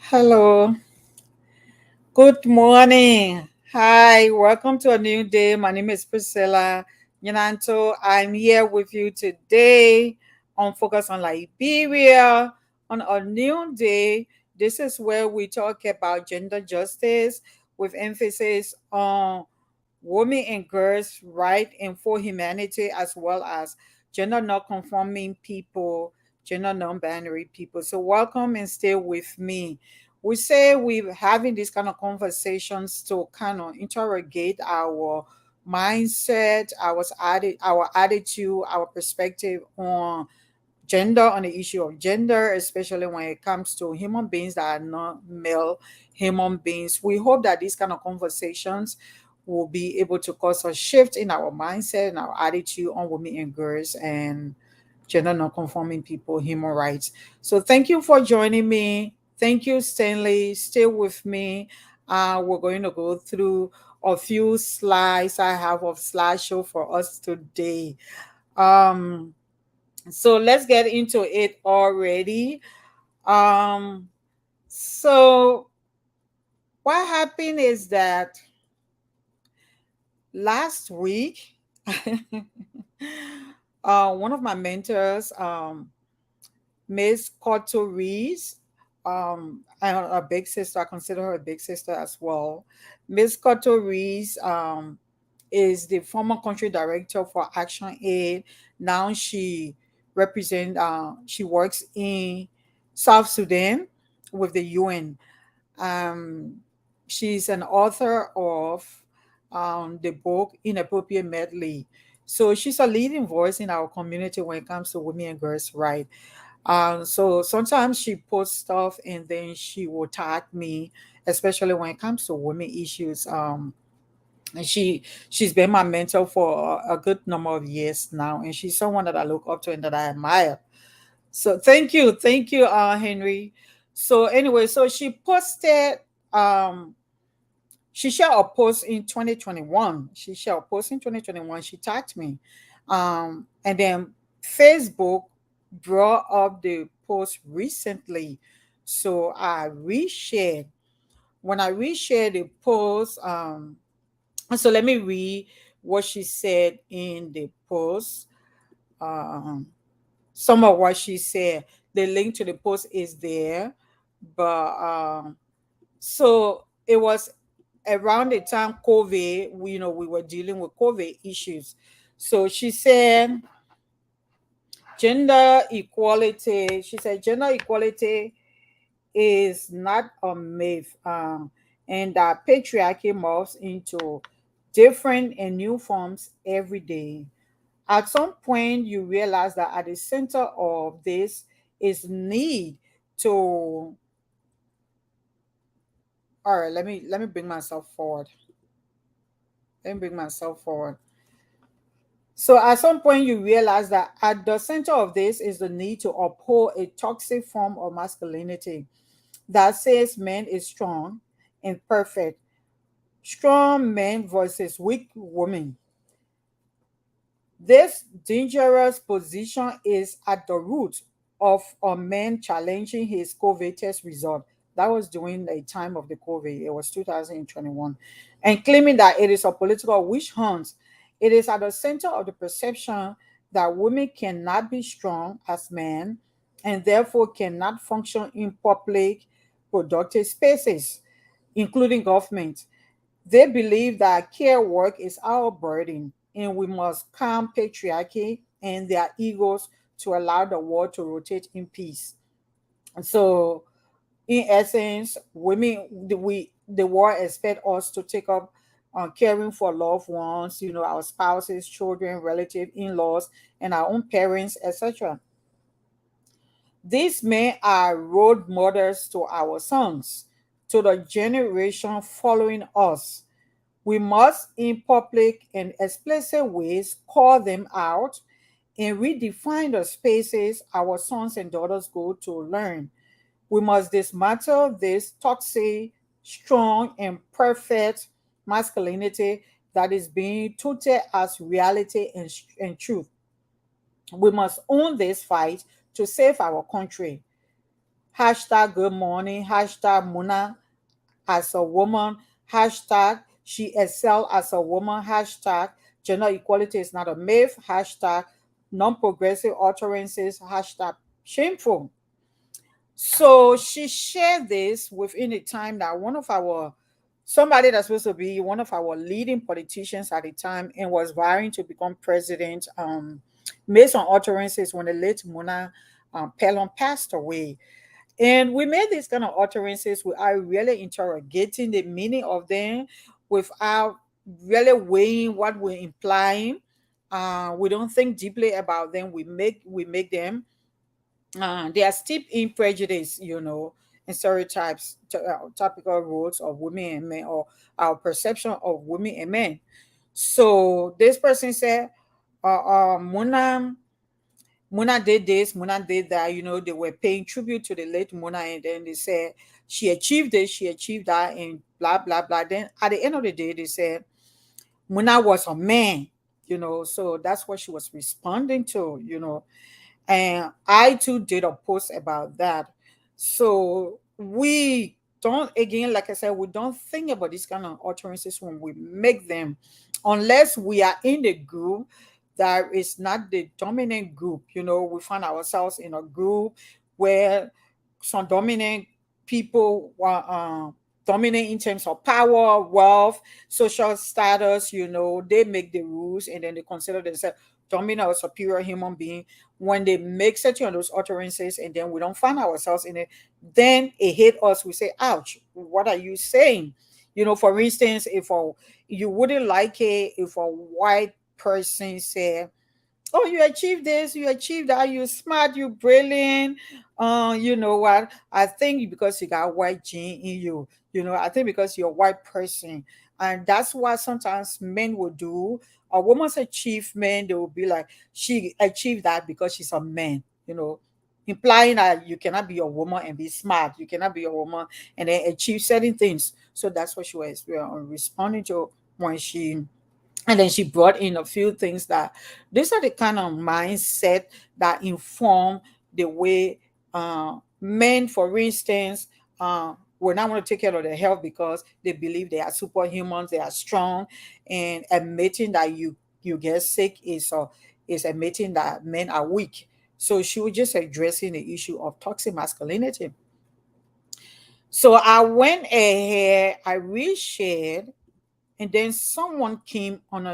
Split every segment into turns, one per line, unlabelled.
Hello, good morning. Hi, welcome to a new day. My name is Priscilla Nyenator. I'm here with you today on Focus on Liberia on a new day. This is where we talk about gender justice with emphasis on women and girls' right and for humanity, as well as gender non-conforming people, gender non-binary people. So welcome and stay with me. We say we're having these kind of conversations to kind of interrogate our mindset, our attitude, our perspective on gender, on the issue of gender, especially when it comes to human beings that are not male human beings. We hope that these kind of conversations will be able to cause a shift in our mindset and our attitude on women and girls and gender non-conforming people, human rights. So thank you for joining me. Thank you, Stanley. Stay with me. We're going to go through a few slides I have of slideshow for us today. Um, so let's get into it already. Um, so what happened is that last week, one of my mentors, Miss Cotto Reese, a big sister, I consider her a big sister as well. Miss Cotto Reese is the former country director for Action Aid. Now she works in South Sudan with the UN. Um, she's an author of the book Inappropriate Medley. So she's a leading voice in our community when it comes to women and girls' rights. So sometimes she posts stuff and then she will tag me, especially when it comes to women issues. And she's been my mentor for a good number of years now, and she's someone that I look up to and that I admire. So thank you, Henry. So anyway, so um she shared a post in 2021. She shared a post in 2021. She tagged me, and then Facebook brought up the post recently, so I reshared. When I reshared the post, so let me read what she said in the post. Um, some of what she said. The link to the post is there, but so it was around the time COVID. We were dealing with COVID issues. So she said gender equality. She said gender equality is not a myth, and that patriarchy morphs into different and new forms every day. At some point, you realize that at the center of this is need to. All right, let me bring myself forward. Let me bring myself forward. So at some point, you realize that at the center of this is the need to uphold a toxic form of masculinity that says man is strong and perfect. Strong men versus weak women. This dangerous position is at the root of a man challenging his COVID test result. That was during the time of the COVID. It was 2021. And claiming that it is a political witch hunt. It is at the center of the perception that women cannot be strong as men and therefore cannot function in public productive spaces, including government. They believe that care work is our burden and we must calm patriarchy and their egos to allow the world to rotate in peace. So, in essence, the world expect us to take up caring for loved ones, our spouses, children, relatives, in-laws, and our own parents, etc. These men are role models to our sons, to the generation following us. We must, in public and explicit ways, call them out and redefine the spaces our sons and daughters go to learn. We must dismantle this toxic, strong, and perfect masculinity that is being touted as reality and truth. We must own this fight to save our country. hashtag good morning, hashtag Muna as a woman, hashtag she excel as a woman, hashtag gender equality is not a myth, hashtag non-progressive utterances, hashtag shameful. So she shared this within a time that one of our somebody that's supposed to be one of our leading politicians at the time and was vying to become president made some utterances when the late Mona Pelon passed away. And we made these kind of utterances without really interrogating the meaning of them, without really weighing what we're implying. We don't think deeply about them. We make them. They are steeped in prejudice, and stereotypes, typical roles of women and men, or our perception of women and men. So this person said, Mona did this, Mona did that. They were paying tribute to the late Mona, and then they said she achieved this, she achieved that, and blah blah blah. Then at the end of the day, they said Mona was a man. So that's what she was responding to. And I too did a post about that. So we don't, again, like I said, we don't think about these kind of utterances when we make them, unless we are in the group that is not the dominant group. We find ourselves in a group where some dominant people were dominant in terms of power, wealth, social status. They make the rules, and then they consider themselves dominant or superior human being. When they make such of those utterances and then we don't find ourselves in it, then it hit us. We say, ouch, what are you saying? For instance, if you wouldn't like it if a white person said, oh, you achieved this, you achieved that, you're smart, you're brilliant. You know what? I think because you got white gene in you, I think because you're a white person. And that's what sometimes men will do. A woman's achievement, they will be like, she achieved that because she's a man, implying that you cannot be a woman and be smart. You cannot be a woman and then achieve certain things. So that's what she was responding to when she and then she brought in a few things that these are the kind of mindset that inform the way men, for instance, will not want to take care of their health because they believe they are superhumans, they are strong, and admitting that you get sick is admitting that men are weak. So she was just addressing the issue of toxic masculinity. So I went ahead, I reshared, and then someone came and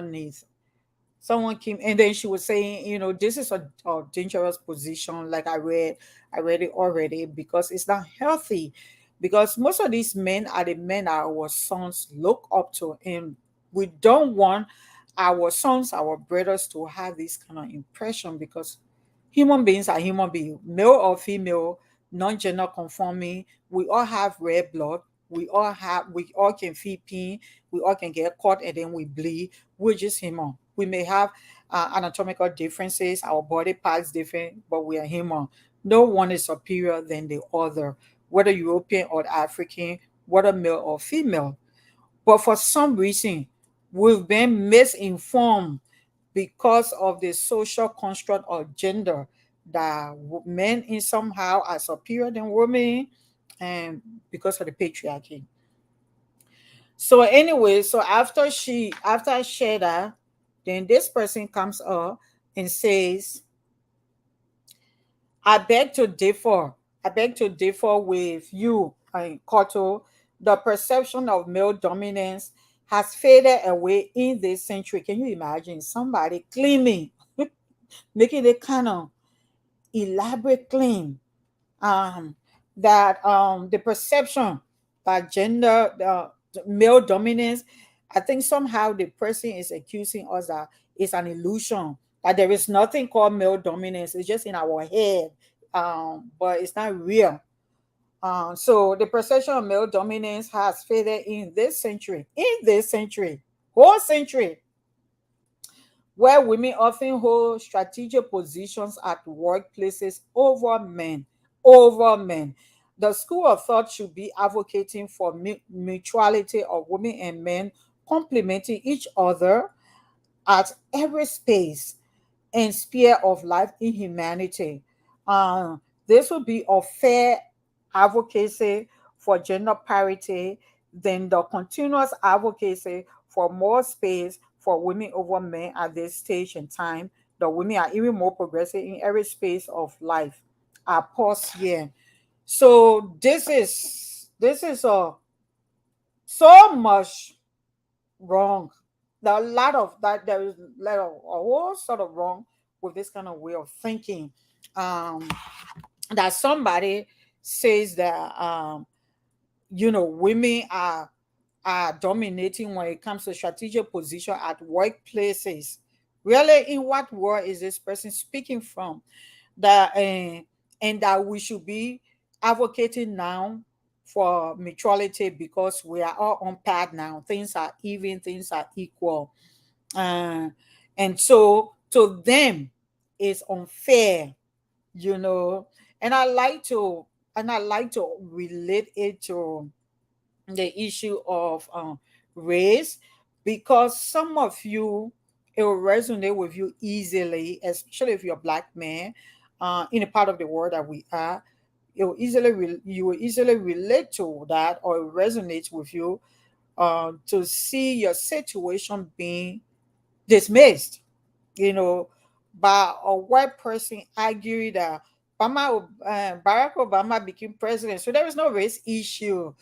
then she was saying, this is a dangerous position. Like I read it already, because it's not healthy, because most of these men are the men that our sons look up to, and we don't want our sons, our brothers, to have this kind of impression, because human beings are human beings, male or female, non-gender conforming. We all have red blood. We all can feel pain. We all can get caught and then we bleed. We're just human. We may have anatomical differences, our body parts different, but we are human. No one is superior than the other, whether European or African, whether male or female. But for some reason, we've been misinformed because of the social construct of gender, that men in somehow are superior than women, and because of the patriarchy. So anyway, so after I share that, then this person comes up and says, I beg to differ. I beg to differ with you, Koto. The perception of male dominance has faded away in this century. Can you imagine somebody claiming, making a kind of elaborate claim, um, that the perception that gender, male dominance, I think somehow the person is accusing us that it's an illusion, that there is nothing called male dominance. It's just in our head, but it's not real. So the perception of male dominance has faded in this century, whole century, where women often hold strategic positions at workplaces over men. Over men. The school of thought should be advocating for mutuality of women and men complementing each other at every space and sphere of life in humanity. Uh, this would be a fair advocacy for gender parity, then the continuous advocacy for more space for women over men at this stage in time. The women are even more progressive in every space of life. I pause here. So this is so much wrong. There are a lot of that. There is a whole sort of wrong with this kind of way of thinking. Um, that somebody says that women are dominating when it comes to strategic position at workplaces. Really, in what world is this person speaking from? That and that we should be advocating now for mutuality because we are all on pad now. Things are even, things are equal, uh, and so to them, it's unfair, you know. And I like to relate it to the issue of race, because some of you, it will resonate with you easily, especially if you're a black man in a part of the world that we are. You will easily relate to that, or it resonates with you, to see your situation being dismissed, you know, by a white person arguing that Barack Obama became president, so there is no race issue.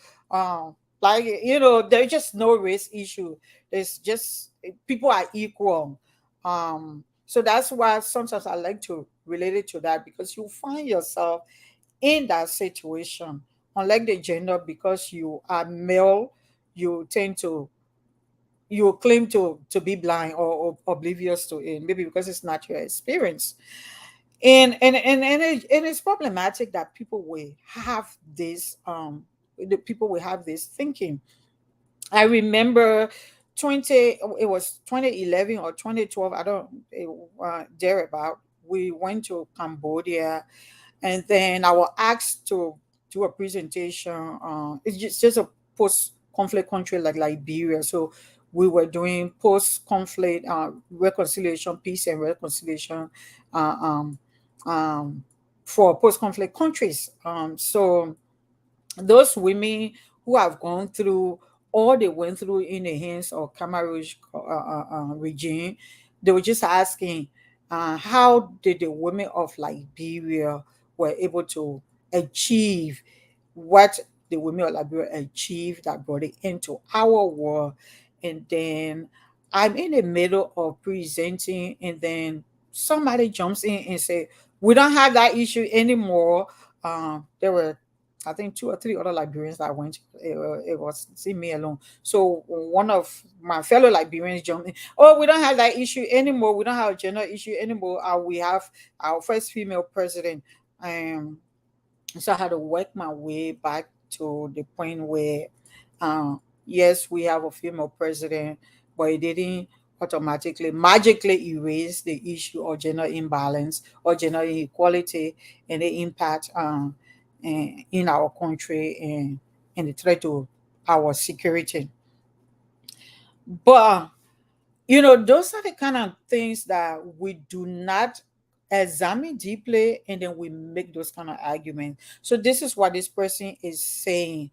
There's just no race issue. There's just people are equal. So that's why sometimes I like to relate it to that, because you find yourself in that situation. Unlike the gender, because you are male, you tend to you claim to be blind or oblivious to it, maybe because it's not your experience. And it's problematic that people will have this thinking. I remember 20 it was 2011 or 2012, I don't thereabout. We went to Cambodia, and then I was asked to do a presentation. It's just a post-conflict country like Liberia, so we were doing post-conflict reconciliation, peace and reconciliation, uh, um, um, for post-conflict countries. So those women who have gone through all they went through in the hands of Cameroon regime, they were just asking, how did the women of Liberia were able to achieve what the women of Liberia achieved that brought it into our world. And then I'm in the middle of presenting, and then somebody jumps in and say, "We don't have that issue anymore." There were, I think, two or three other Liberians that went. It was see me alone. So one of my fellow Liberians jumped in. Oh, we don't have that issue anymore. We don't have a gender issue anymore. We have our first female president. Um, so I had to work my way back to the point where, uh, yes, we have a female president, but it didn't automatically, magically erase the issue of gender imbalance or gender inequality and the impact in our country, and the threat to our security. But those are the kind of things that we do not examine deeply, and then we make those kind of arguments. So this is what this person is saying.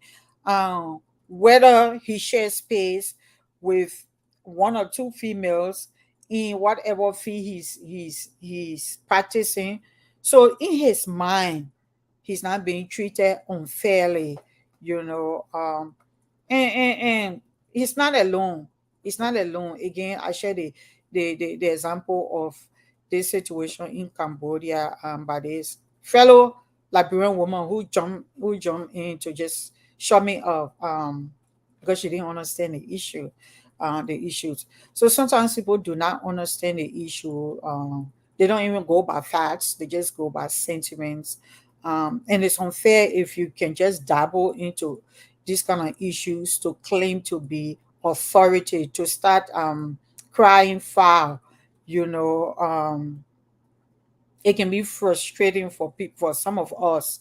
Whether he shares space with one or two females in whatever field he's practicing. So in his mind, he's not being treated unfairly, you know. And he's not alone. He's not alone. Again, I share the example of this situation in Cambodia, by this fellow Liberian woman who jumped in to just shut me up, because she didn't understand the issues. So sometimes people do not understand the issue. They don't even go by facts, they just go by sentiments. And it's unfair if you can just dabble into these kind of issues to claim to be authority, to start crying foul. you know um it can be frustrating for people, for some of us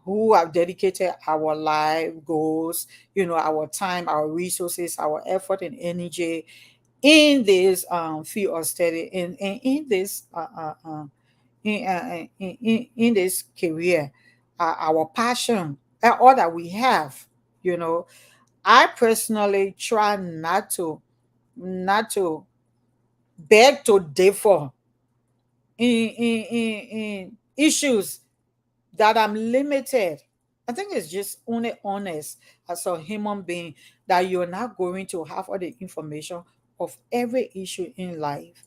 who have dedicated our life goals, our time, our resources, our effort and energy in this field of study, in this in this career. our passion, all that we have. You know, I personally try not to beg to differ in issues that I'm limited. I think it's just only honest as a human being that you're not going to have all the information of every issue in life.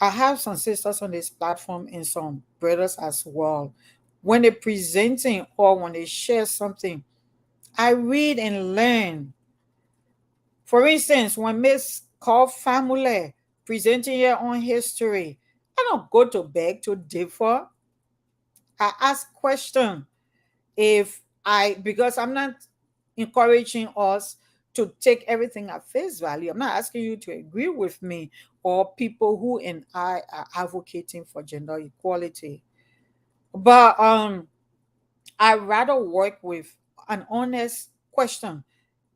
I have some sisters on this platform and some brothers as well. When they're presenting or when they share something, I read and learn. For instance, when Miss called Famule presenting her own history, I don't go to beg to differ. I ask questions. If I Because I'm not encouraging us to take everything at face value. I'm not asking you to agree with me or people who and I are advocating for gender equality. But I rather work with an honest question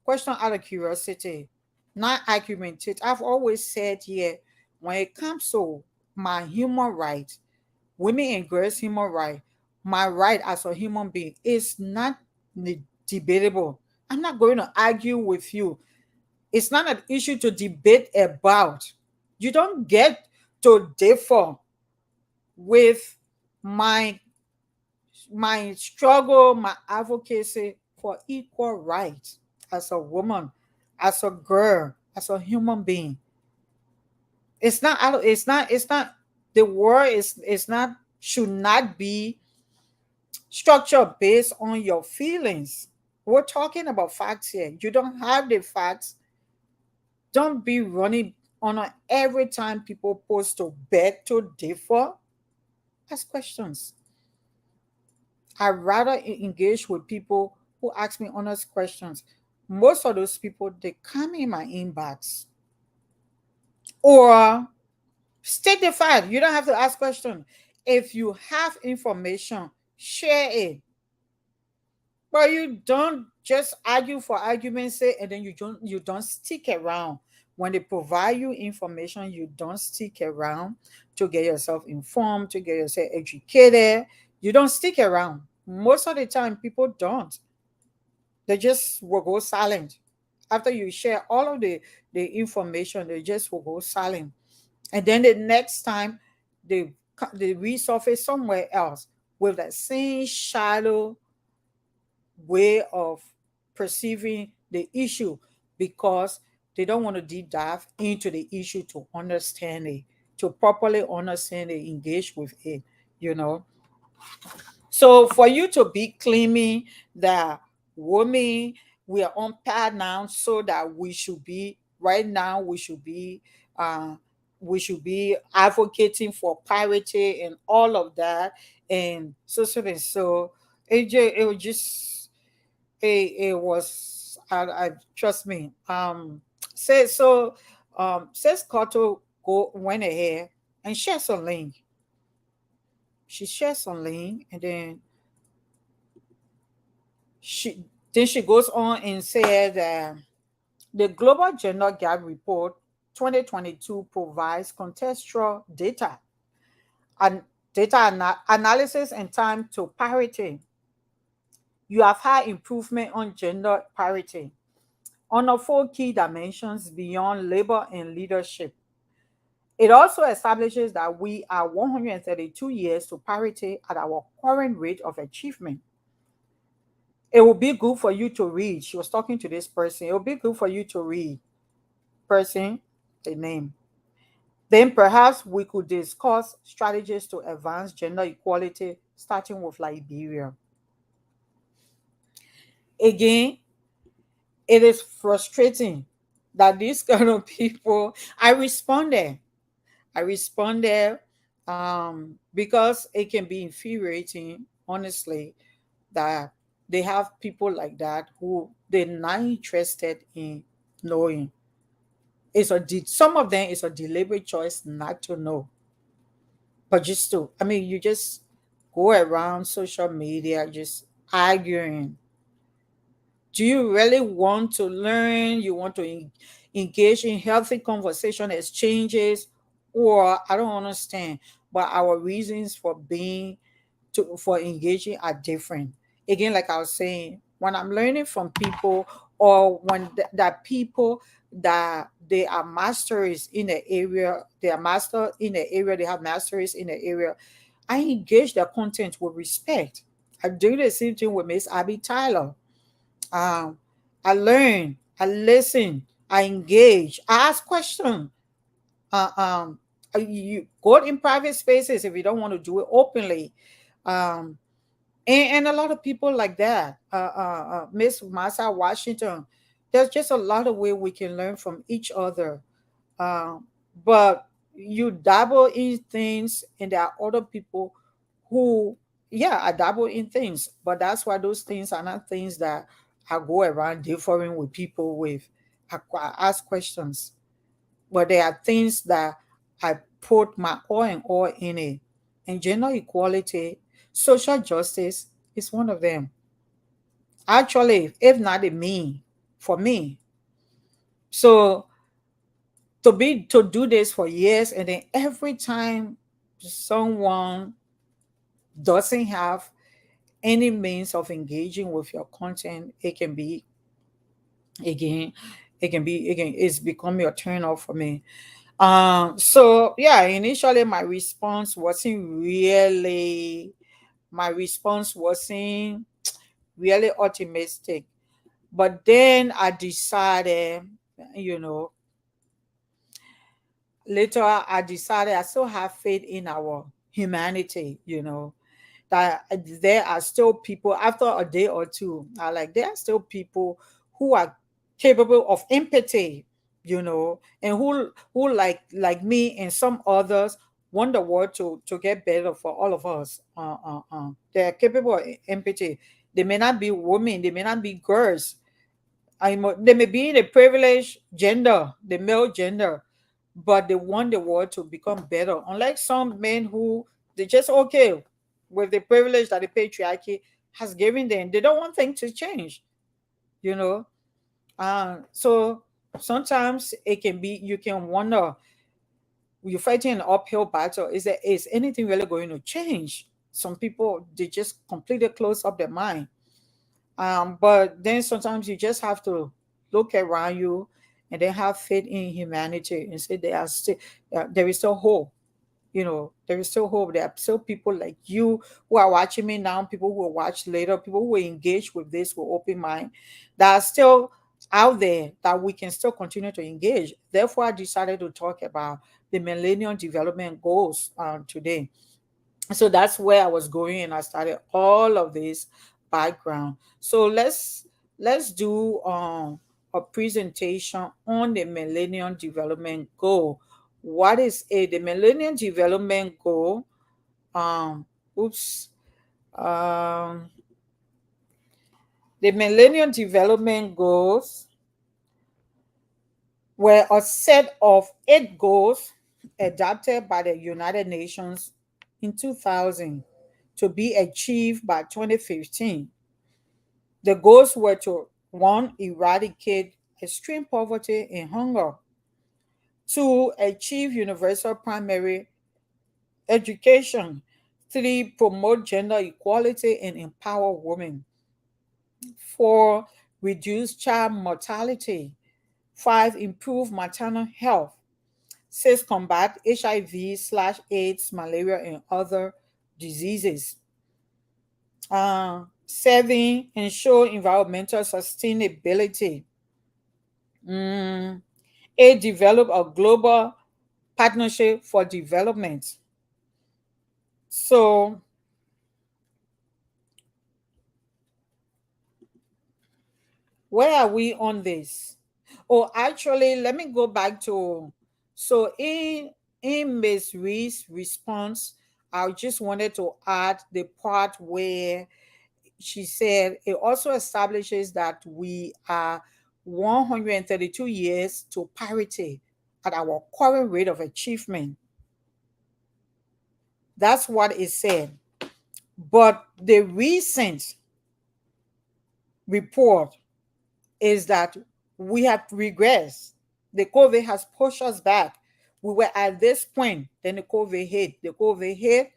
out of curiosity, not argumentative. I've always said here, when it comes to my human right, women and girls' human right, my right as a human being is not debatable. I'm not going to argue with you. It's not an issue to debate about. You don't get to differ with my my struggle, my advocacy for equal rights as a woman, as a girl, as a human being. It's not the word is not should not be structured based on your feelings. We're talking about facts here. You don't have the facts. Don't be running on every time people post to beg to differ. Ask questions. I rather engage with people who ask me honest questions. Most of those people they come in my inbox or state the fact. You don't have to ask questions. If you have information, share it. But you don't just argue for argument's sake, and then you don't stick around. When they provide you information, you don't stick around to get yourself informed, to get yourself educated. You don't stick around. Most of the time, people don't. They just will go silent. After you share all of the information, they just will go silent. And then the next time they resurface somewhere else with that same shallow way of perceiving the issue because they don't want to deep dive into the issue to understand it, to properly understand it, engage with it, you know. So for you to be claiming that women we are on par now, so that we should be right now, uh we should be advocating for parity and all of that, and so it was just it was I trust me. Say so says Cotto go went ahead and shared some link. She shared some link, and she goes on and said that the Global Gender Gap Report 2022 provides contextual data and analysis and time to parity. You have had improvement on gender parity on the four key dimensions beyond labor and leadership. It also establishes that we are 132 years to parity at our current rate of achievement. It will be good for you to read. She was talking to this person. It will be good for you to read. Person, the name. Then perhaps we could discuss strategies to advance gender equality, starting with Liberia. Again, it is frustrating that these kind of people. I responded because it can be infuriating, honestly, that they have people like that who they're not interested in knowing. Some of them is a deliberate choice not to know, but just to. I mean, you just go around social media just arguing. Do you really want to learn? You want to engage in healthy conversation exchanges, or I don't understand. But our reasons for being for engaging are different. Again, like I was saying, when I'm learning from people, or when that people that they are masters in the area, they are master in the area, they have masteries in the area, I engage their content with respect. I do the same thing with Miss Abby Tyler. um, I learn, I listen, I engage, I ask questions. Uh, um, you go in private spaces if you don't want to do it openly. Um, and a lot of people like that. Miss Massa Washington. There's just a lot of way we can learn from each other. Um, but you dabble in things, and there are other people who, yeah, I dabble in things, but that's why those things are not things that I go around differing with people with. I ask questions, but there are things that I put my all and all in it. And gender equality, social justice is one of them. Actually, if not a me, for me. So to do this for years, and then every time someone doesn't have any means of engaging with your content, it can be, again, again, it's become your turn off for me. So yeah, initially my response wasn't really optimistic. But then I decided, you know, later I decided I still have faith in our humanity, that there are still people after a day or two. I like there are still people who are capable of empathy, and who like me and some others want the world to get better for all of us. They are capable of empathy. They may not be women, they may not be girls. They may be in a privileged gender, the male gender, but they want the world to become better. Unlike some men who they just okay with the privilege that the patriarchy has given them, they don't want things to change. You know, so sometimes it can be, you can wonder, you're fighting an uphill battle. Is anything really going to change? Some people, they just completely close up their mind. But then sometimes you just have to look around you and then have faith in humanity and say there is still hope. There is still hope. There are still people like you who are watching me now, people who will watch later, people who will engage with this with open mind, that are still out there, that we can still continue to engage. Therefore, I decided to talk about the Millennium Development Goals today. So that's where I was going, and I started all of this background. So let's do a presentation on the Millennium Development Goal. What is it? The Millennium Development Goal? Um, oops. Um, the Millennium Development Goals were a set of 8 goals adopted by the United Nations in 2000 to be achieved by 2015. The goals were to: one, eradicate extreme poverty and hunger; two, achieve universal primary education; three, promote gender equality and empower women; four, reduce child mortality; five, improve maternal health; six, combat HIV/AIDS, malaria, and other diseases; seven, ensure environmental sustainability; eight, develop a global partnership for development. So, where are we on this? Oh, actually, let me go back to, so in Ms. Ree's response, I just wanted to add the part where she said it also establishes that we are 132 years to parity at our current rate of achievement. That's what it said. But the recent report is that we have regressed. The COVID has pushed us back. We were at this point, then the COVID hit. The COVID hit.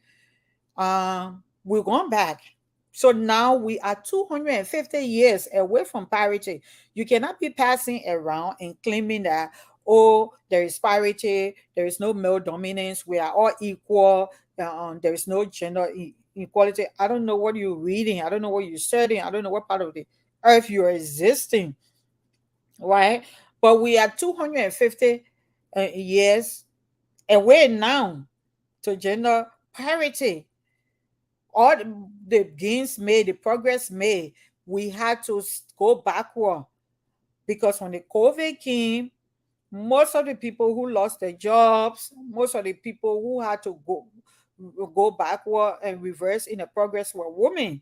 We're going back. So now we are 250 years away from parity. You cannot be passing around and claiming that, oh, there is parity, there is no male dominance, we are all equal, there is no gender equality. I don't know what you're reading, I don't know what you're studying, I don't know what part of the earth you're existing, right? But we are 250 years away now to gender parity. All the gains made, the progress made, we had to go backward because when the COVID came, most of the people who lost their jobs, most of the people who had to go backward and reverse in the progress were women.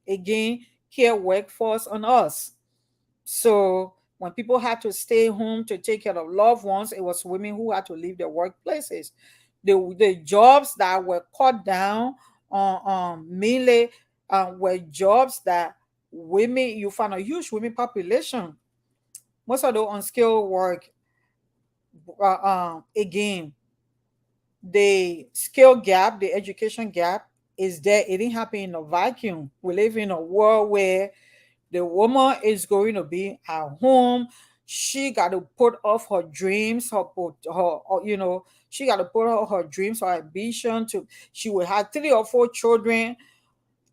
Again, care workforce on us. So when people had to stay home to take care of loved ones, it was women who had to leave their workplaces. The jobs that were cut down mainly were jobs that women, you found a huge women population. Most of the unskilled work, again, the skill gap, the education gap is there. It didn't happen in a vacuum. We live in a world where the woman is going to be at home. She got to put off her dreams, she got to put off her dreams, her ambition to. She will have 3 or 4 children,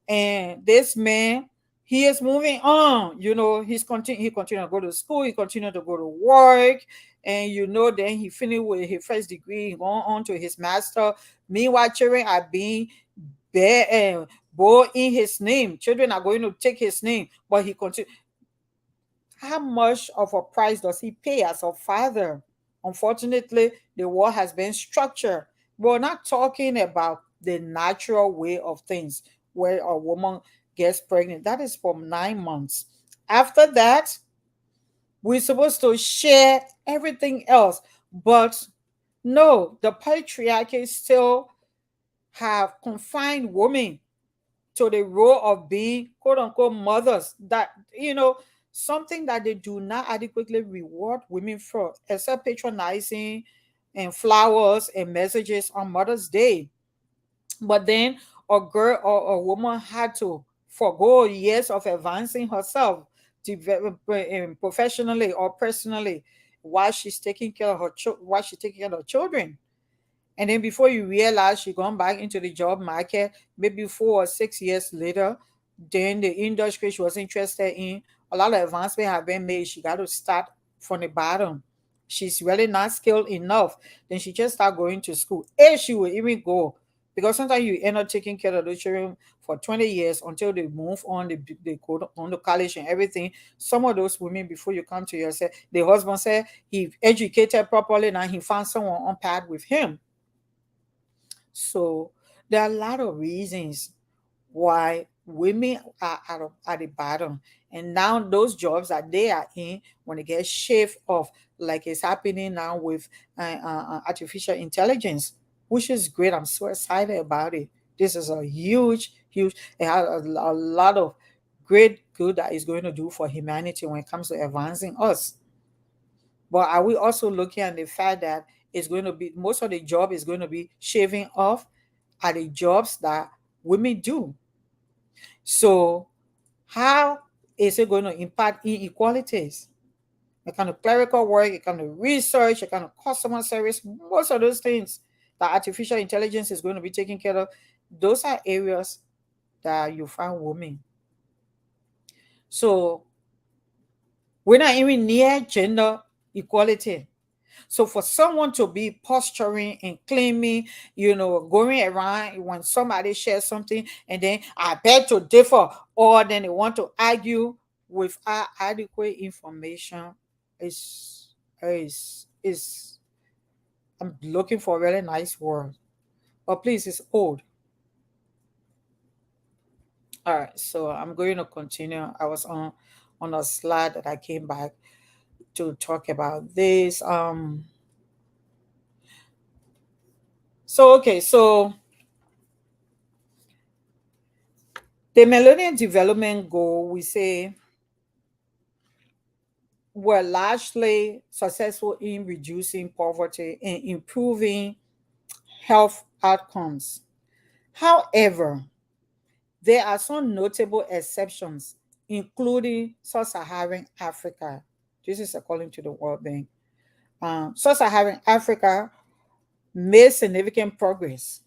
and this man, he is moving on. He continue to go to school, he continue to go to work, and then he finished with his first degree, he going on to his master. Meanwhile, children are being bear and born in his name. Children are going to take his name, but he continue. How much of a price does he pay as a father? Unfortunately, the world has been structured. We're not talking about the natural way of things where a woman gets pregnant. That is for 9 months. After that, we're supposed to share everything else. But no, the patriarchy still have confined women to the role of being quote unquote mothers, that something that they do not adequately reward women for, except patronizing and flowers and messages on Mother's Day. But then a girl or a woman had to forego years of advancing herself, professionally or personally, while she's taking care of while she's taking care of her children. And then before you realize she gone back into the job market, maybe 4 or 6 years later, then the industry she was interested in, a lot of advancement have been made. She got to start from the bottom. She's really not skilled enough. Then she just start going to school. If she will even go. Because sometimes you end up taking care of the children for 20 years until they move on, they go on to college and everything. Some of those women, before you come to yourself, the husband said he educated properly, now he found someone on par with him. So there are a lot of reasons why women are at the bottom. And now those jobs that they are in, when they get shaved off, like it's happening now with artificial intelligence, which is great. I'm so excited about it. This is a huge, it has a lot of great good that is going to do for humanity when it comes to advancing us. But are we also looking at the fact that it's going to be most of the job is going to be shaving off are the jobs that women do? So how is it going to impact inequalities? A kind of clerical work, a kind of research, a kind of customer service, most of those things that artificial intelligence is going to be taking care of, those are areas that you find women. So we're not even near gender equality. So for someone to be posturing and claiming, going around when somebody shares something and then I beg to differ, or then they want to argue without adequate information, is I'm looking for a really nice word. But please, it's old. All right, so I'm going to continue. I was on a slide that I came back to talk about this. So okay, so the Millennium Development Goal, we say, were largely successful in reducing poverty and improving health outcomes. However, There are some notable exceptions, including sub-Saharan Africa. This is according to the World Bank. Sub-Saharan Africa made significant progress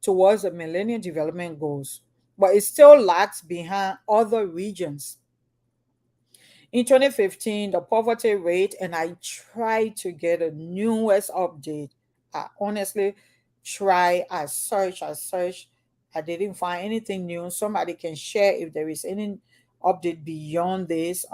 towards the Millennium Development Goals, but it still lags behind other regions. In 2015, the poverty rate, and I tried to get a newest update. I honestly I searched. I didn't find anything new. Somebody can share if there is any update beyond this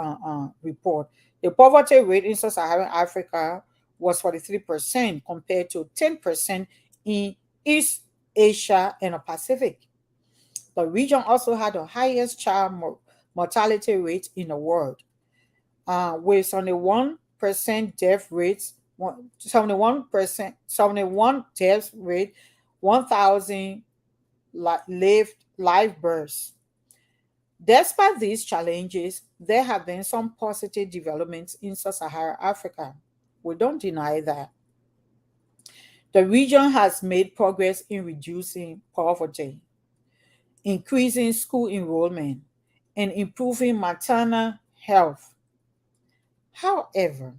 report. The poverty rate in sub-Saharan Africa was 43% compared to 10% in East Asia and the Pacific. The region also had the highest child mortality rate in the world, with 71% death rates, 71 death rate, 1,000 live births. Despite these challenges, there have been some positive developments in sub-Saharan Africa. We don't deny that. The region has made progress in reducing poverty, increasing school enrollment, and improving maternal health. However,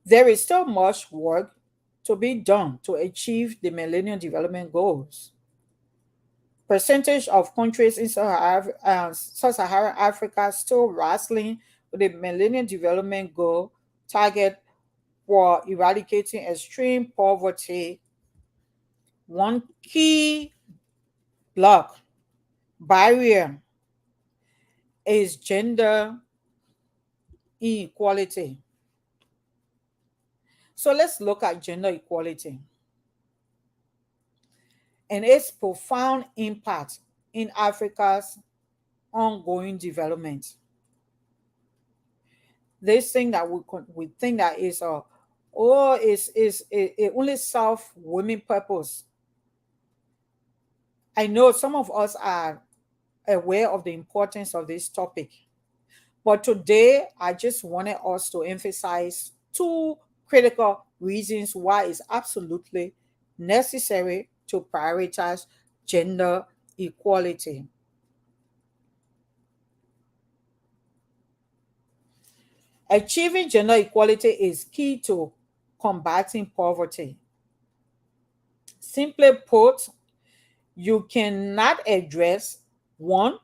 there is still much work to be done to achieve the Millennium Development Goals. Percentage of countries in sub-Saharan Africa still wrestling with the Millennium Development Goal target for eradicating extreme poverty. One key block barrier is gender inequality. So let's look at gender equality and its profound impact in Africa's ongoing development. This thing that we think that is is it only serve women purpose. I know some of us are aware of the importance of this topic, but today I just wanted us to emphasize two critical reasons why it's absolutely necessary to prioritize gender equality. Achieving gender equality is key to combating poverty. Simply put, you cannot address one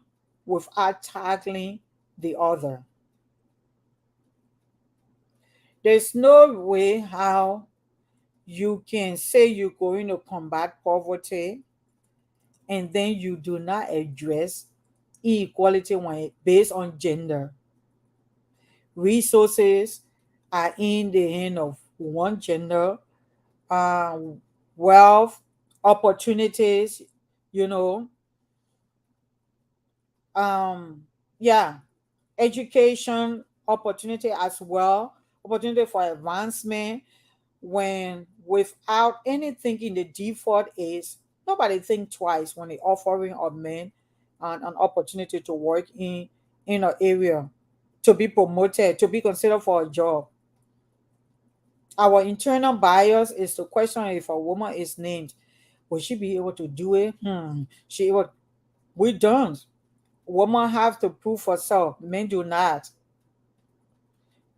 without tackling the other. There's no way how you can say you're going to combat poverty and then you do not address inequality based on gender. Resources are in the hand of one gender, uh, wealth, opportunities, you know, um, yeah, education, opportunity as well, opportunity for advancement. When without anything in the default is nobody think twice when they offering of men an opportunity to work in an area, to be promoted, to be considered for a job. Our internal bias is to question if a woman is named, will she be able to do it? She able. We don't. Women have to prove herself. Men do not.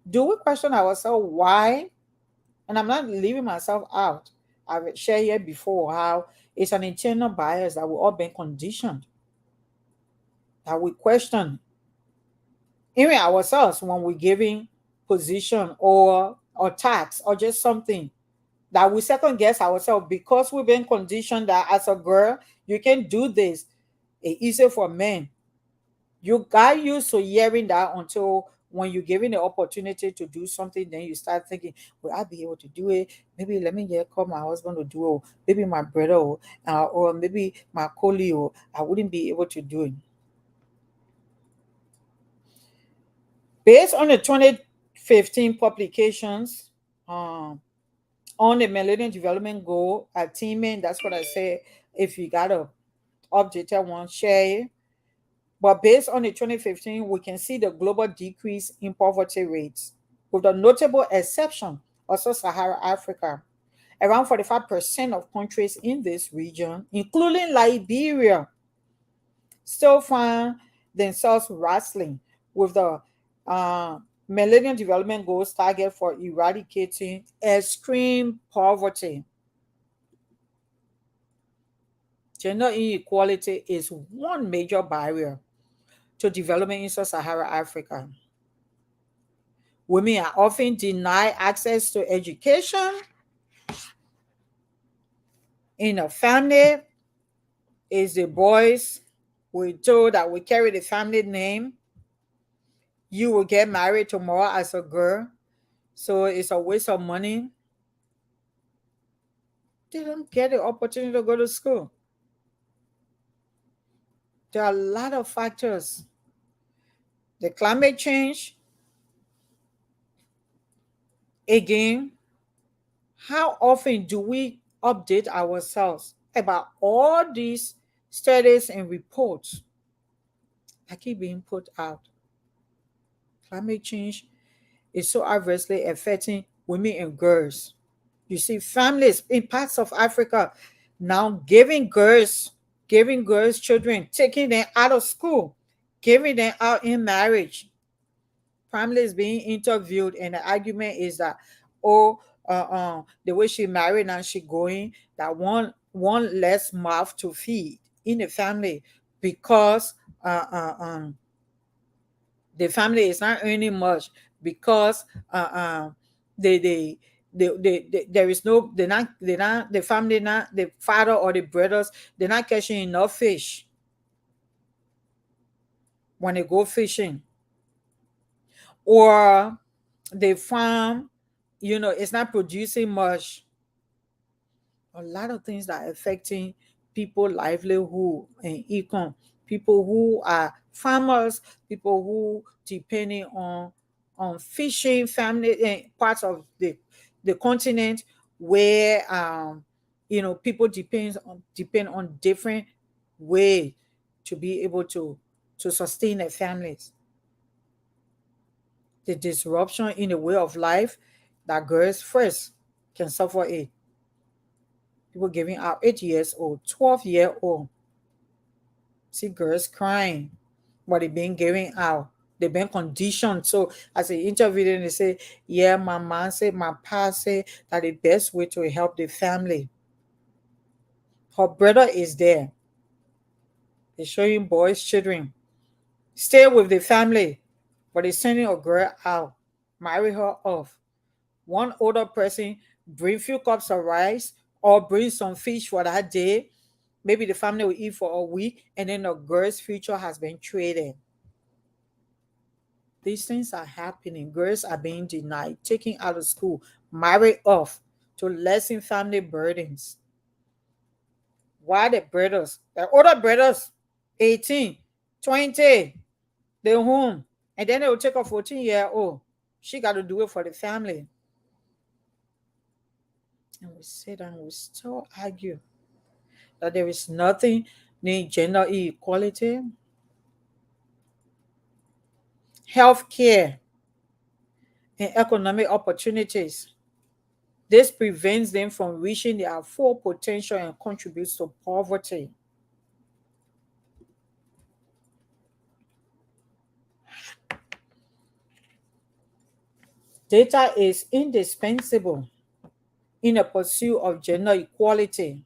Do we question ourselves why? And I'm not leaving myself out. I've shared here before how it's an internal bias that we all been conditioned, that we question even ourselves when we're giving position or tax or just something, that we second guess ourselves because we've been conditioned that as a girl you can do this. It's easier for men. You got used to hearing that until when you're given the opportunity to do something, then you start thinking, will I be able to do it? Maybe let me get call my husband to do it, or maybe my brother, or maybe my colleague, or I wouldn't be able to do it. Based on the 2015 publications on the Millennium Development Goal attainment, that's what I say. If you got a updated one, share it. But based on the 2015, we can see the global decrease in poverty rates, with the notable exception of Sub-Saharan Africa. Around 45% of countries in this region, including Liberia, still find themselves wrestling with the uh, Millennium Development Goals target for eradicating extreme poverty. Gender inequality is one major barrier to development in sub-Saharan Africa. Women are often denied access to education in a family. Is the boys we're told that we carry the family name. You will get married tomorrow as a girl, so it's a waste of money. They don't get the opportunity to go to school. There are a lot of factors. The climate change, again, how often do we update ourselves about all these studies and reports that keep being put out? Climate change is so adversely affecting women and girls. You see, families in parts of Africa now giving girls children, taking them out of school, giving them out in marriage. Families being interviewed, and the argument is that, oh, the way she married and she going, that one less mouth to feed in the family because uh, uh, um, the family is not earning much because they, they there is no they're not the family, not the father or the brothers, they're not catching enough fish when they go fishing, or the farm, it's not producing much. A lot of things that are affecting people livelihood and income, people who are farmers, people who depending on fishing, family parts of the continent where people depend on different way to be able to sustain their families. The disruption in the way of life that girls first can suffer it. People giving out 8 years old, 12-year-old. See girls crying, but they been giving out. They've been conditioned. So as they interviewed them, they say, yeah, my mom said, my pa said that the best way to help the family. Her brother is there. They're showing boys, children. Stay with the family. But they're sending a girl out. Marry her off. One older person bring few cups of rice or bring some fish for that day. Maybe the family will eat for a week, and then the girl's future has been traded. These things are happening. Girls are being denied, taken out of school, married off to lessen family burdens. Why the older brothers, 18, 20, they're home. And then they will take a 14-year-old. She got to do it for the family. And we sit and we still argue that there is nothing named gender equality, health care, and economic opportunities. This prevents them from reaching their full potential and contributes to poverty. Data is indispensable in the pursuit of gender equality.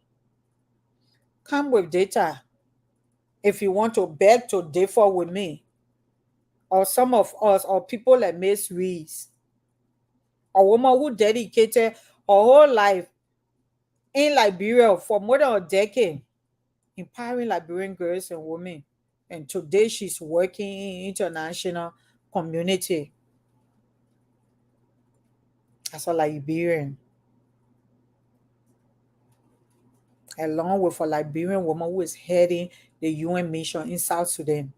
Come with data if you want to beg to differ with me or some of us or people like Miss Reese, a woman who dedicated her whole life in Liberia for more than a decade, empowering Liberian girls and women. And today she's working in international community as a Liberian, along with a Liberian woman who is heading the UN mission in South Sudan.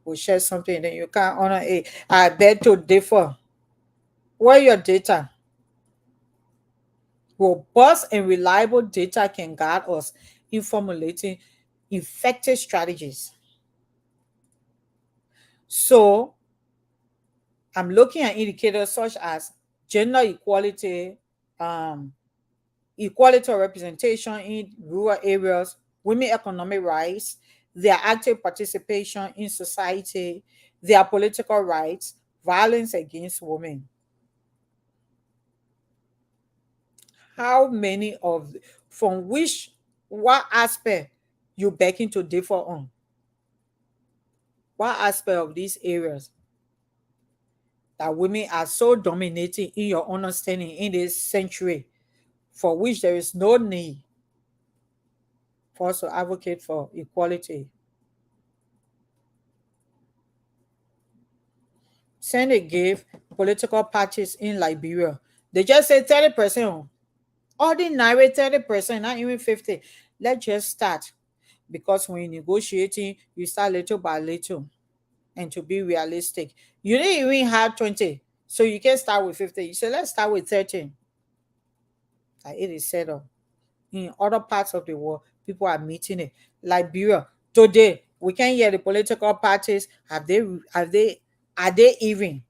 We'll share something and then you can't honor it. I beg to differ. Where your data? Robust and reliable data can guide us in formulating effective strategies. So I'm looking at indicators such as gender equality, um, equality of representation in rural areas, women economic rights, their active participation in society, their political rights, violence against women. How many of, from which, what aspect you begging to differ on? What aspect of these areas that women are so dominating in your understanding in this century, for which there is no need for us to advocate for equality? Senate gave political parties in Liberia. They just say 30%. Ordinary 30%, not even 50. Let's just start. Because when you're negotiating, you start little by little. And to be realistic, you didn't even have 20. So you can start with 50. You say, let's start with 13. Like it is set up. In other parts of the world, people are meeting it. Liberia, today, we can hear the political parties. Are they even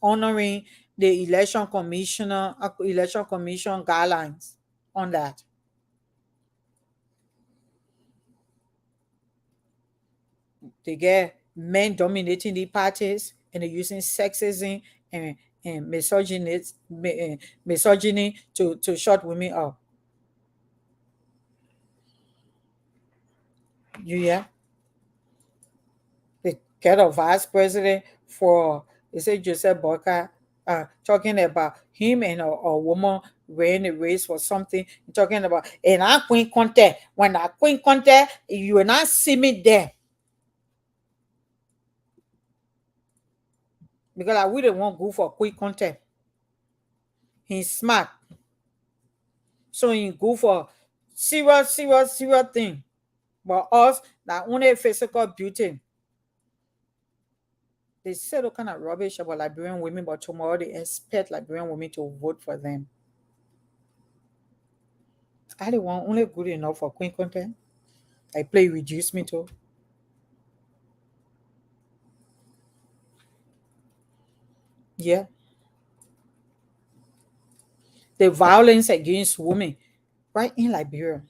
honoring the election commission guidelines on that? They get men dominating the parties and they're using sexism and, misogyny to shut women up. You hear? The get a vice president for, they say Joseph Boca, talking about him and a woman ran a race for something, talking about, and I queen contest. When I queen contest, you will not see me there because I wouldn't want to go for quick contest. He's smart. So he go for serious thing. But us, that only physical beauty. They say all kind of rubbish about Liberian women, but tomorrow they expect Liberian women to vote for them. I don't want only good enough for Queen content. I play reduce me to. Yeah. The violence against women right in Liberia.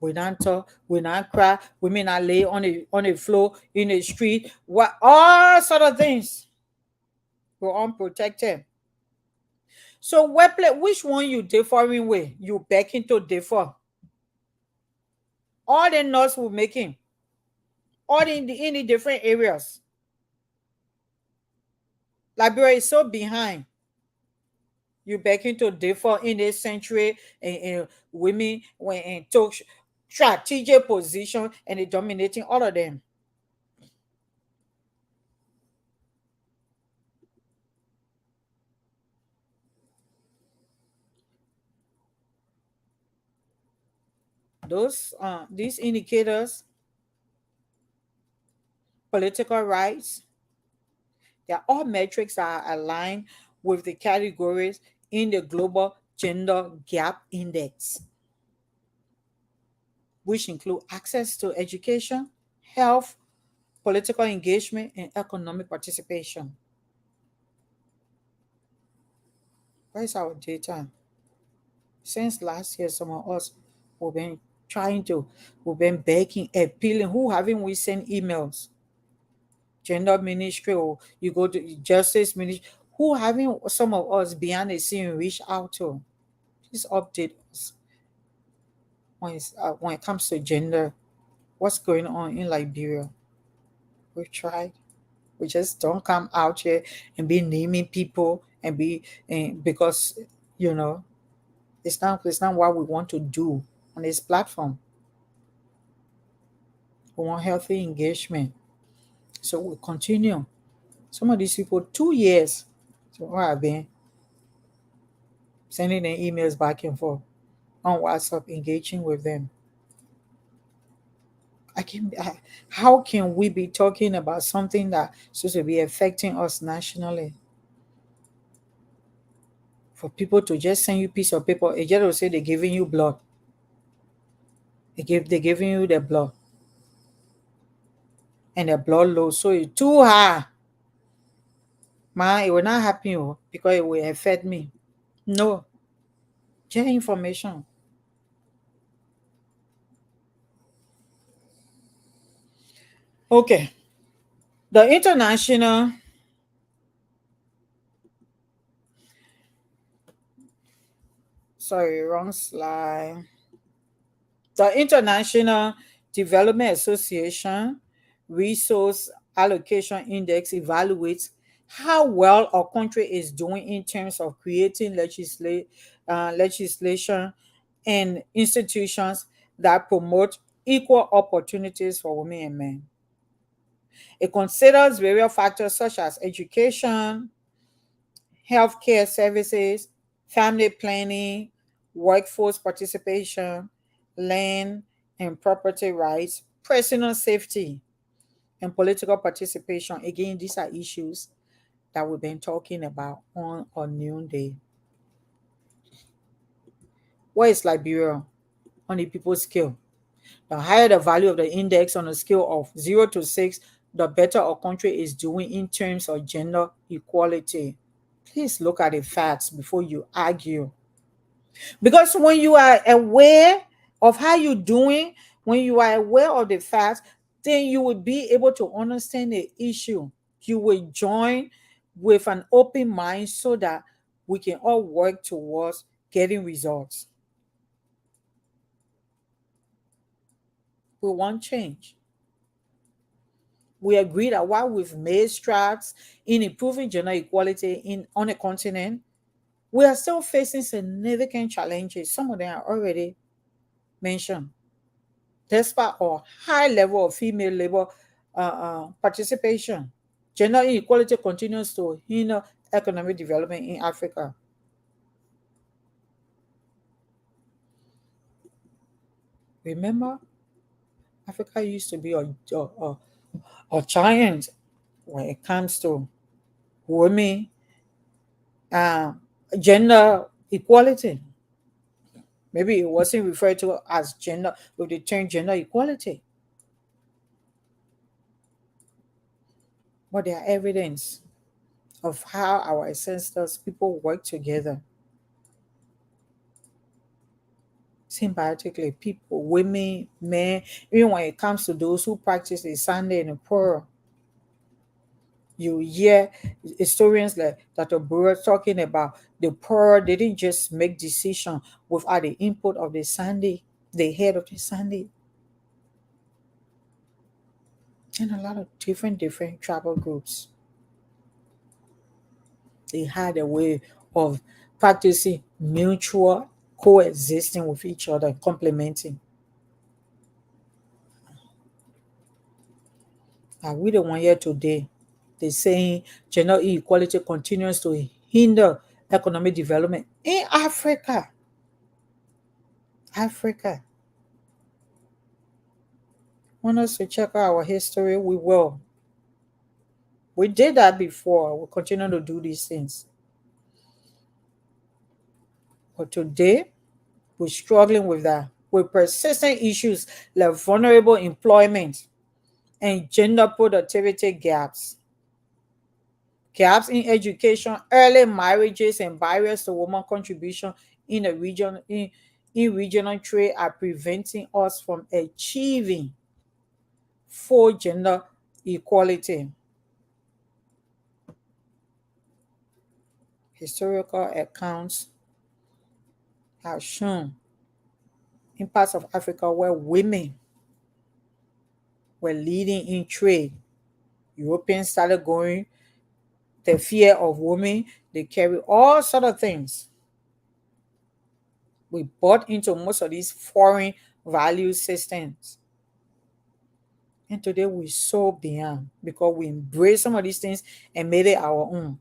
We not talk, we not cry, women are lay on the floor in the street, what all sort of things. We're unprotected. So which one you differing with? You begging to differ. All the noise we're making, all in the different areas. Liberia is so behind. You begging to differ in this century, and women when took strategic position and they dominating all of them. These indicators, political rights, they're all metrics that are aligned with the categories in the global gender gap index, which include access to education, health, political engagement, and economic participation. Where's our data? Since last year, some of us we've been we've been begging, appealing. Who haven't we sent emails? Gender ministry, or you go to justice ministry. Who haven't some of us behind the scene reach out to? Please update us when it comes to gender. What's going on in Liberia? We've tried. We just don't come out here and be naming people and because you know it's not what we want to do on this platform. We want healthy engagement. So we continue. Some of these people, 2 years, so I've been sending them emails back and forth on WhatsApp, engaging with them. How can we be talking about something that supposed to be affecting us nationally? For people to just send you piece of paper, it just will say they're giving you blood. They're giving you the blood and the blood low. So it's too high. Man, it will not happen because it will affect me. No. Share information. Okay. The international, sorry, wrong slide. The International Development Association Resource Allocation Index evaluates how well a country is doing in terms of creating legislation and institutions that promote equal opportunities for women and men. It considers various factors such as education, healthcare services, family planning, workforce participation, land and property rights, personal safety, and political participation. Again, these are issues that we've been talking about on Noonday. What is Liberia on the people's scale? The higher the value of the index on a scale of 0 to 6, the better a country is doing in terms of gender equality. Please look at the facts before you argue. Because when you are aware of how you're doing, when you are aware of the facts, then you will be able to understand the issue. You will join with an open mind so that we can all work towards getting results. We want change. We agree that while we've made strides in improving gender equality on a continent, we are still facing significant challenges. Some of them are already mentioned. Despite our high level of female labor participation, gender inequality continues to hinder economic development in Africa. Remember, Africa used to be a giant when it comes to women, uh, gender equality. Maybe it wasn't referred to as gender with the term gender equality, but there are evidence of how our ancestors people work together symbiotically. People, women, men, even when it comes to those who practice the Sunday and the poor, you hear historians like Dr. Brewer talking about the poor. They didn't just make decision without the input of the Sunday, the head of the Sunday, and a lot of different tribal groups. They had a way of practicing mutual coexisting with each other, complementing. Are we the one here today? They're saying gender inequality continues to hinder economic development in Africa. Africa. Want us to check out our history? We will. We did that before. We'll continue to do these things. But today, we're struggling with that. With persistent issues like vulnerable employment and gender productivity gaps. Gaps in education, early marriages, and barriers to women contribution in the region in regional trade are preventing us from achieving full gender equality. Historical accounts have shown in parts of Africa where women were leading in trade. Europeans started going, the fear of women, they carry all sort of things. We bought into most of these foreign value systems. And today we're so beyond because we embrace some of these things and made it our own.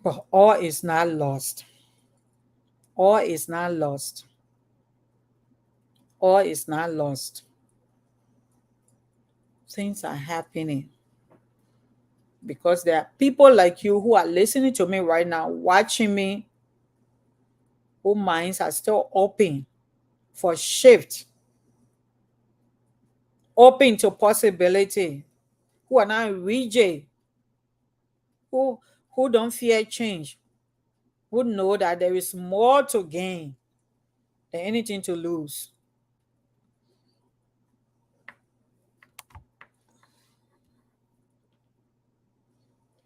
But all is not lost. All is not lost. All is not lost. Things are happening because there are people like you who are listening to me right now, watching me, whose minds are still open for shift, open to possibility, who are not rigid, who who don't fear change, who know that there is more to gain than anything to lose.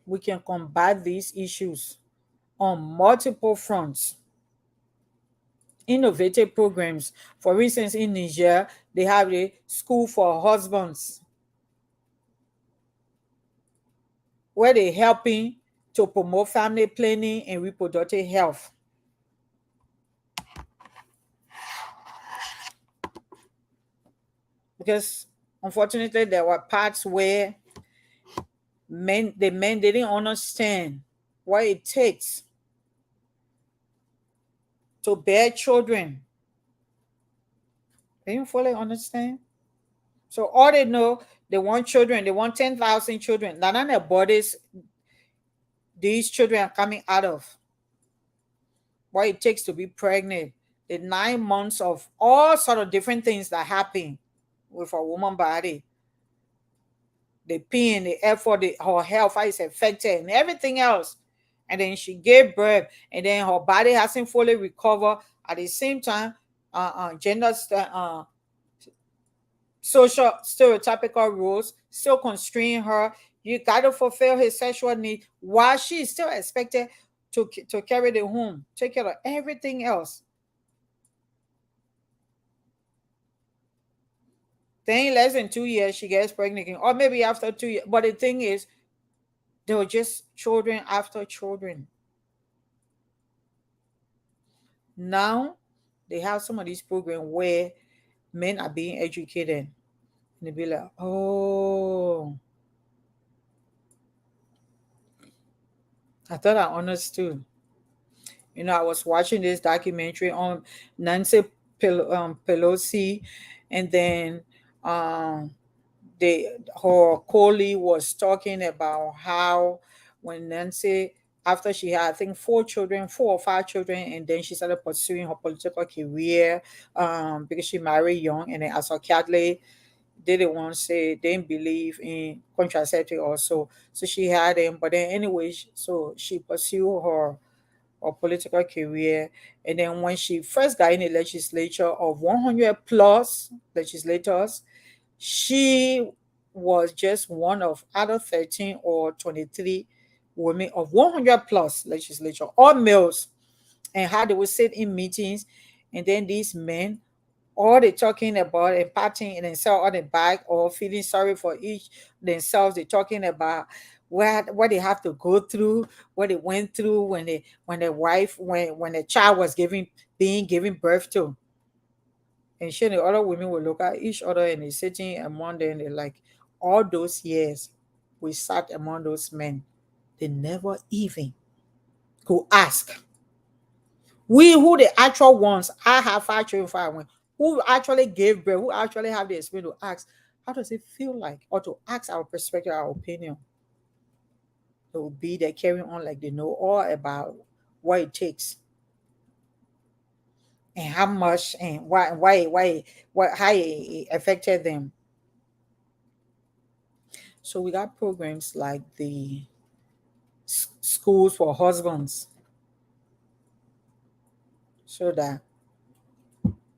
We can combat these issues on multiple fronts. Innovative programs, for instance, in Niger, they have a school for husbands where they're helping to promote family planning and reproductive health. Because unfortunately, there were parts where men they didn't understand what it takes to bear children. They didn't fully understand. So all they know, they want children. They want 10,000 children. None of the bodies these children are coming out of. What it takes to be pregnant. The 9 months of all sort of different things that happen with a woman body. The pain, the effort, her health, how it's affected, and everything else. And then she gave birth, and then her body hasn't fully recovered. At the same time, gender social stereotypical rules still constrain her. You got to fulfill his sexual need while she is still expected to carry the home, take care of everything else. Then less than 2 years, she gets pregnant again, or maybe after 2 years. But the thing is, they were just children after children. Now they have some of these programs where men are being educated, and they be like, "Oh, I thought I understood." I was watching this documentary on Nancy Pelosi, and then um, her colleague was talking about how when Nancy, after she had, I think, 4 children, 4 or 5 children, and then she started pursuing her political career because she married young, and then as a Catholic, they didn't want to say they didn't believe in contraceptive also. So she had them, but then anyway, so she pursued her or political career. And then when she first got in the legislature of 100 plus legislators, she was just one of out of 13 or 23 women of 100 plus legislature, all males, and how they would sit in meetings. And then these men, all they talking about and patting themselves on the back or feeling sorry for each themselves. They're talking about what they have to go through, what they went through when their wife when the child was being given birth to. And she and the other women will look at each other and they're sitting among them. They're like, all those years we sat among those men, they never even could ask. We who the actual ones, I have 5 children, 5 women, who actually gave birth, who actually have the experience to ask, how does it feel like? Or to ask our perspective, our opinion. It will be there carrying on like they know all about what it takes and how much and how it affected them. So we got programs like the schools for husbands, so that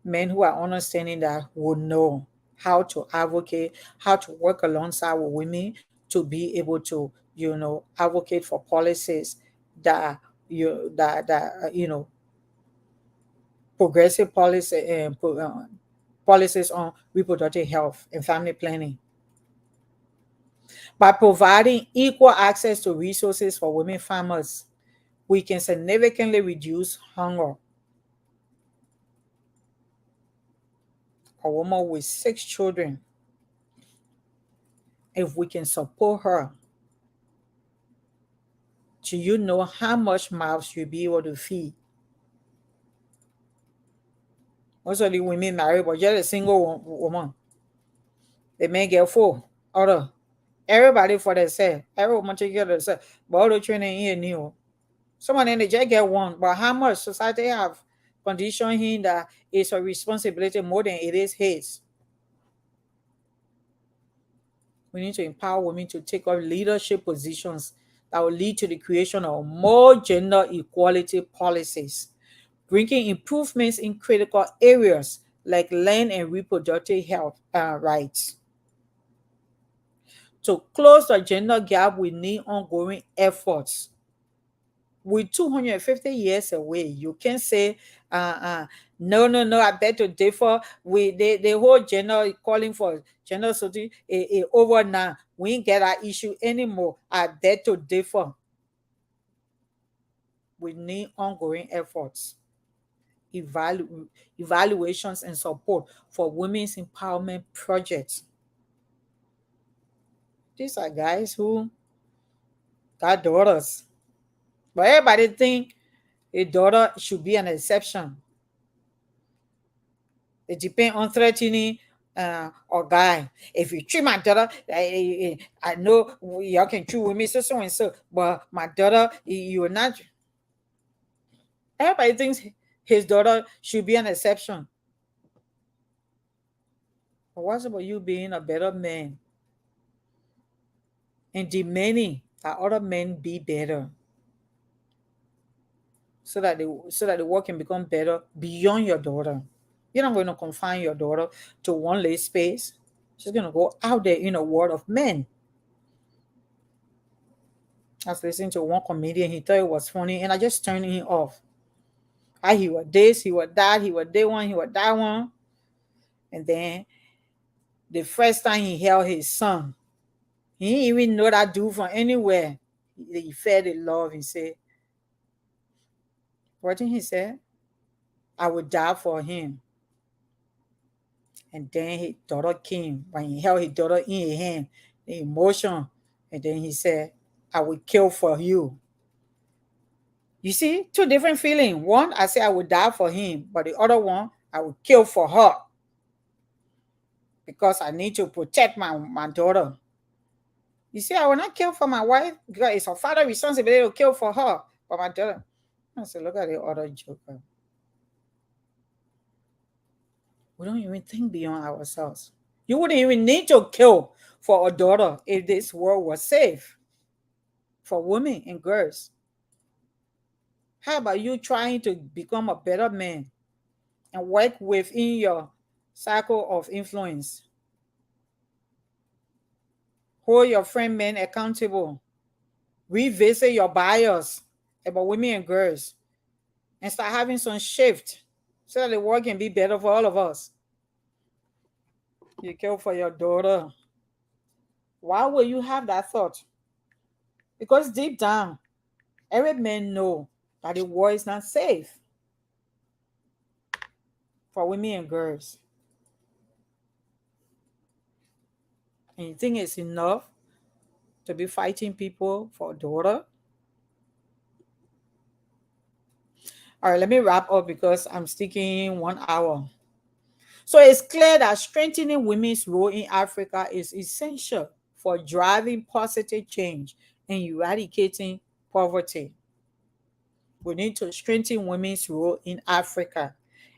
men who are understanding that will know how to advocate, how to work alongside with women to be able to, advocate for policies that progressive policy and policies on reproductive health and family planning. By providing equal access to resources for women farmers, we can significantly reduce hunger. A woman with 6 children, if we can support her, do you know how much mouths you'll be able to feed? Most of the women married, but just a single woman. The men get 4. Everybody for themselves. Every woman take care of themselves. But all the training here new. Someone in the just get one. But how much society have conditioned him that it's a responsibility more than it is his? We need to empower women to take up leadership positions that will lead to the creation of more gender equality policies, bringing improvements in critical areas like land and reproductive health rights. To close the gender gap, we need ongoing efforts. We're 250 years away. You can say, no, no, no, I beg to differ. The whole gender calling for gender equality is over now. We ain't get that issue anymore. I beg to differ. We need ongoing efforts, evaluations, and support for women's empowerment projects. These are guys who got daughters, but everybody think a daughter should be an exception. It depends on threatening or guy. If you treat my daughter, I know y'all can treat with me so and so, but my daughter, you are not. Everybody thinks his daughter should be an exception. But what's about you being a better man and demanding that other men be better, so that the world can become better beyond your daughter? You're not going to confine your daughter to one little space. She's going to go out there in a world of men. I was listening to one comedian. He thought it was funny, and I just turned him off. He was this, he was that, he was this one, he was that one. And then the first time he held his son, he didn't even know that dude from anywhere. He felt the love. He said, what did he say? I would die for him. And then his daughter came. When he held his daughter in his hand, the emotion. And then he said, I would kill for you. You see, two different feelings. One, I say I would die for him, but the other one, I would kill for her because I need to protect my daughter. You see, I will not kill for my wife because it's her father's responsibility to kill for her, but my daughter. I said, look at the other joker. We don't even think beyond ourselves. You wouldn't even need to kill for a daughter if this world was safe for women and girls. How about you trying to become a better man and work within your circle of influence? Hold your friend men accountable. Revisit your bias about women and girls and start having some shift so that the world can be better for all of us. You care for your daughter. Why will you have that thought? Because deep down, every man knows that the world is not safe for women and girls. And you think it's enough to be fighting people for a daughter? All right, let me wrap up because I'm sticking 1 hour. So it's clear that strengthening women's role in Africa is essential for driving positive change and eradicating poverty. We need to strengthen women's role in Africa.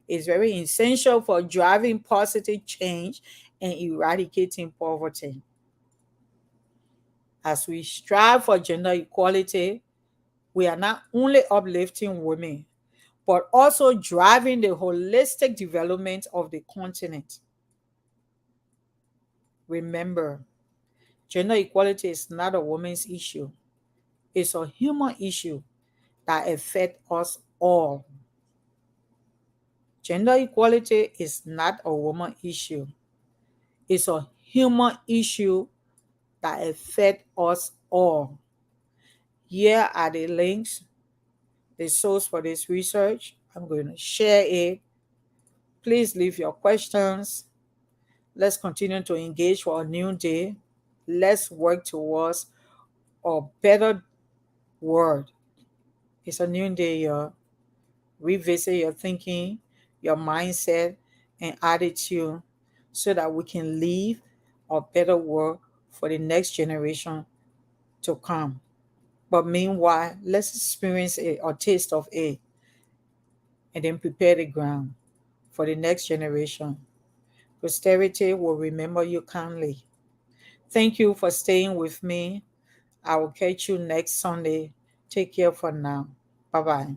It's very essential for driving positive change and eradicating poverty. As we strive for gender equality, we are not only uplifting women, but also driving the holistic development of the continent. Remember, gender equality is not a woman's issue. It's a human issue that affects us all. Gender equality is not a woman issue. It's a human issue that affects us all. Here are the links, the source for this research. I'm going to share it. Please leave your questions. Let's continue to engage for a new day. Let's work towards a better world. It's a new day, y'all. Revisit your thinking, your mindset, and attitude so that we can leave a better world for the next generation to come. But meanwhile, let's experience it or taste of it and then prepare the ground for the next generation. Posterity will remember you kindly. Thank you for staying with me. I will catch you next Sunday. Take care for now. Bye bye.